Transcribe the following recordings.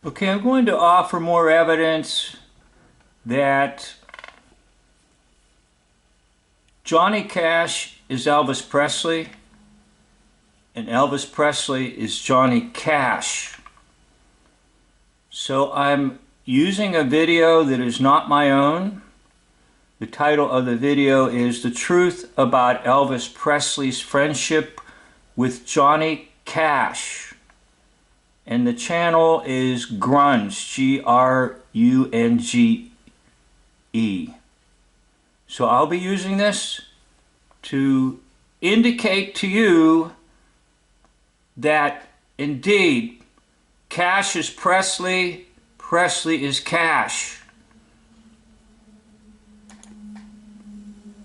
Okay, I'm going to offer more evidence that Johnny Cash is Elvis Presley and Elvis Presley is Johnny Cash. So I'm using a video that is not my own. The title of the video is The Truth About Elvis Presley's Friendship with Johnny Cash. And the channel is Grunge, Grunge. So I'll be using this to indicate to you that indeed Cash is Presley, Presley is Cash.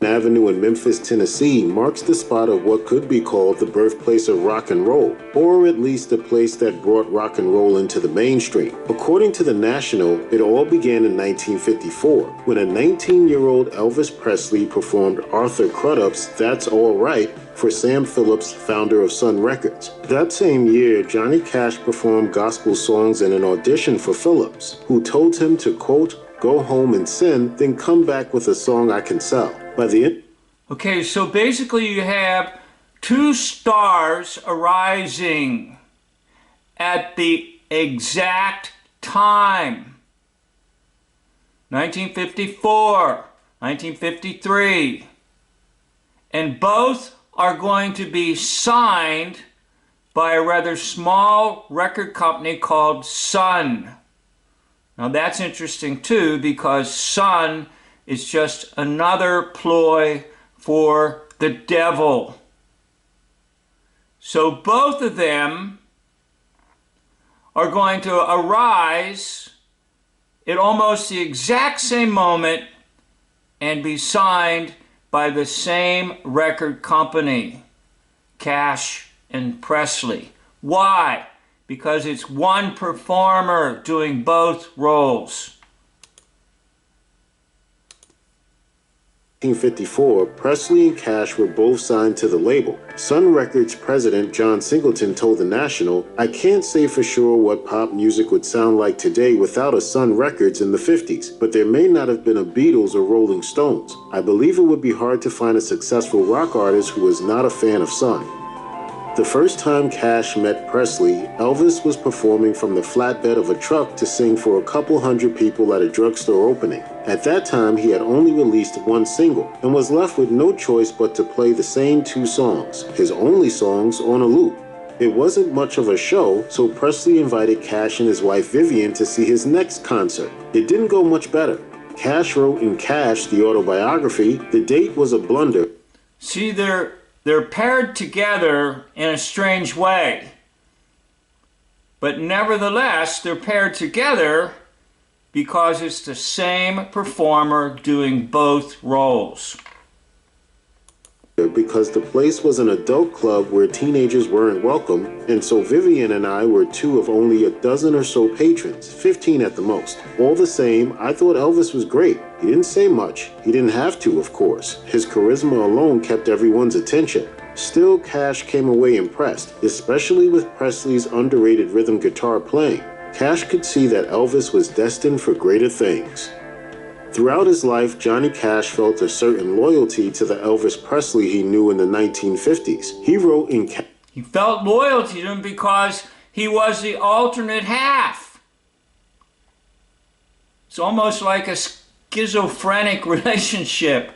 Avenue in Memphis, Tennessee marks the spot of what could be called the birthplace of rock and roll, or at least the place that brought rock and roll into the mainstream. According to The National, it all began in 1954, when a 19-year-old Elvis Presley performed Arthur Crudup's That's All Right for Sam Phillips, founder of Sun Records. That same year, Johnny Cash performed gospel songs in an audition for Phillips, who told him to, quote, "Go home and sin, then come back with a song I can sell." By the end. Okay, so basically you have two stars arising at the exact time. 1954, 1953. And both are going to be signed by a rather small record company called Sun. Now that's interesting too, because Sun is just another ploy for the devil. So both of them are going to arise at almost the exact same moment and be signed by the same record company, Cash and Presley. Why? Because it's one performer doing both roles. 1954, Presley and Cash were both signed to the label. Sun Records president John Singleton told The National, "I can't say for sure what pop music would sound like today without a Sun Records in the 50s, but there may not have been a Beatles or Rolling Stones. I believe it would be hard to find a successful rock artist who was not a fan of Sun." The first time Cash met Presley, Elvis was performing from the flatbed of a truck to sing for a couple hundred people at a drugstore opening. At that time, he had only released one single and was left with no choice but to play the same two songs, his only songs, on a loop. It wasn't much of a show, so Presley invited Cash and his wife Vivian to see his next concert. It didn't go much better. Cash wrote in Cash, the autobiography, "The date was a blunder." See, they're paired together in a strange way. But nevertheless, they're paired together because it's the same performer doing both roles. Because the place was an adult club where teenagers weren't welcome, and so Vivian and I were two of only a dozen or so patrons, 15 at the most. All the same, I thought Elvis was great. He didn't say much. He didn't have to, of course. His charisma alone kept everyone's attention. Still, Cash came away impressed, especially with Presley's underrated rhythm guitar playing. Cash could see that Elvis was destined for greater things. Throughout his life, Johnny Cash felt a certain loyalty to the Elvis Presley he knew in the 1950s. He wrote in He felt loyalty to him because he was the alternate half. It's almost like a schizophrenic relationship,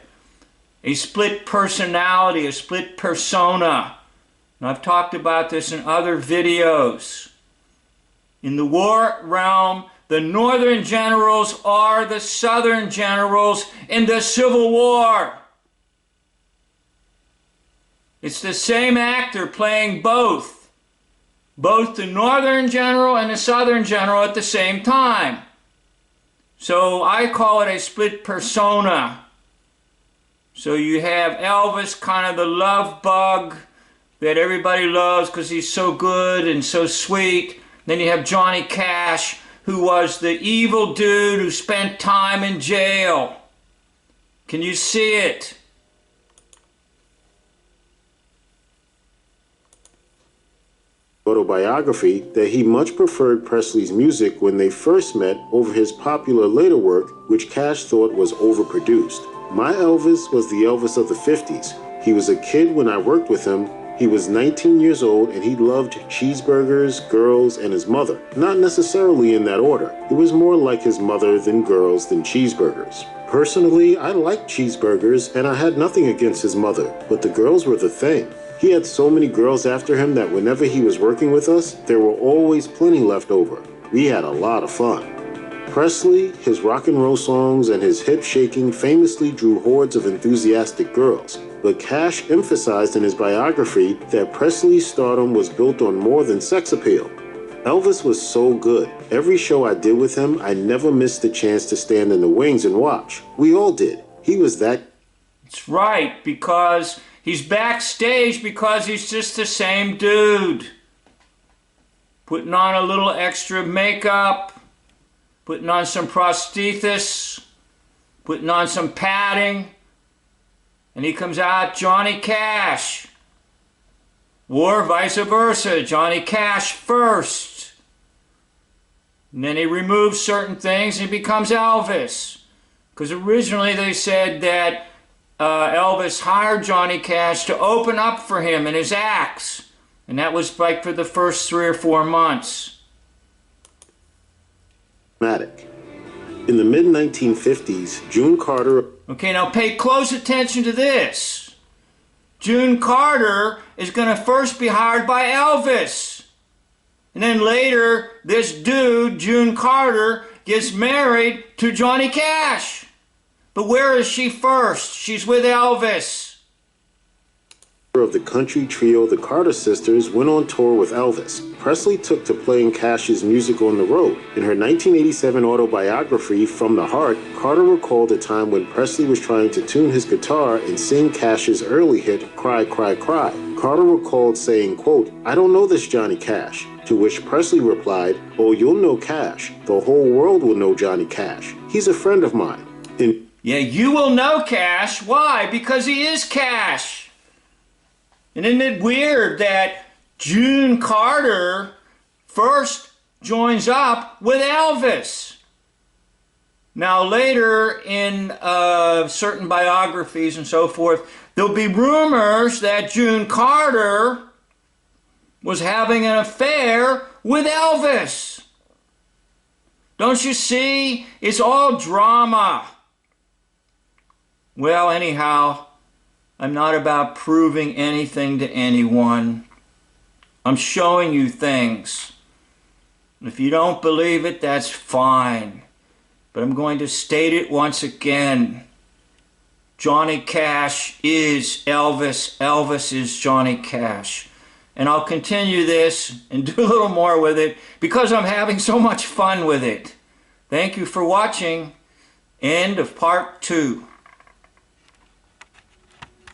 a split personality, a split persona. And I've talked about this in other videos. In the war realm, the Northern generals are the Southern generals in the Civil War. It's the same actor playing both the Northern general and the Southern general at the same time. So I call it a split persona. So you have Elvis, kind of the love bug that everybody loves because he's so good and so sweet. Then you have Johnny Cash, who was the evil dude who spent time in jail. Can you see it? autobiography that he much preferred Presley's music when they first met over his popular later work, which Cash thought was overproduced. My Elvis was the Elvis of the 50s. He was a kid when I worked with him. He was 19 years old and he loved cheeseburgers, girls, and his mother. Not necessarily in that order. It was more like his mother than girls than cheeseburgers. Personally, I liked cheeseburgers and I had nothing against his mother, but the girls were the thing. He had so many girls after him that whenever he was working with us, there were always plenty left over. We had a lot of fun. Presley, his rock and roll songs, and his hip shaking famously drew hordes of enthusiastic girls. But Cash emphasized in his biography that Presley's stardom was built on more than sex appeal. Elvis was so good. Every show I did with him, I never missed the chance to stand in the wings and watch. We all did. He was that. It's right, because he's backstage because he's just the same dude. Putting on a little extra makeup, putting on some prosthesis, putting on some padding, and he comes out Johnny Cash. Or vice versa, Johnny Cash first. And then he removes certain things and he becomes Elvis. Because originally they said that Elvis hired Johnny Cash to open up for him in his acts. And that was like for the first 3 or 4 months. In the mid-1950s, June Carter... Okay, now pay close attention to this. June Carter is going to first be hired by Elvis. And then later, this dude, June Carter, gets married to Johnny Cash. But where is she first? She's with Elvis. Of the country trio the Carter Sisters went on tour with Elvis. Presley took to playing Cash's music on the road. In her 1987 autobiography, From the Heart, Carter recalled a time when Presley was trying to tune his guitar and sing Cash's early hit, Cry, Cry, Cry. Carter recalled saying, quote, "I don't know this Johnny Cash," to which Presley replied, "Oh, you'll know Cash. The whole world will know Johnny Cash. He's a friend of mine." Yeah, you will know Cash. Why? Because he is Cash. And isn't it weird that June Carter first joins up with Elvis? Now later in certain biographies and so forth, there'll be rumors that June Carter was having an affair with Elvis. Don't you see? It's all drama. Well, anyhow, I'm not about proving anything to anyone. I'm showing you things. If you don't believe it, that's fine. But I'm going to state it once again. Johnny Cash is Elvis. Elvis is Johnny Cash. And I'll continue this and do a little more with it because I'm having so much fun with it. Thank you for watching. End of part 2.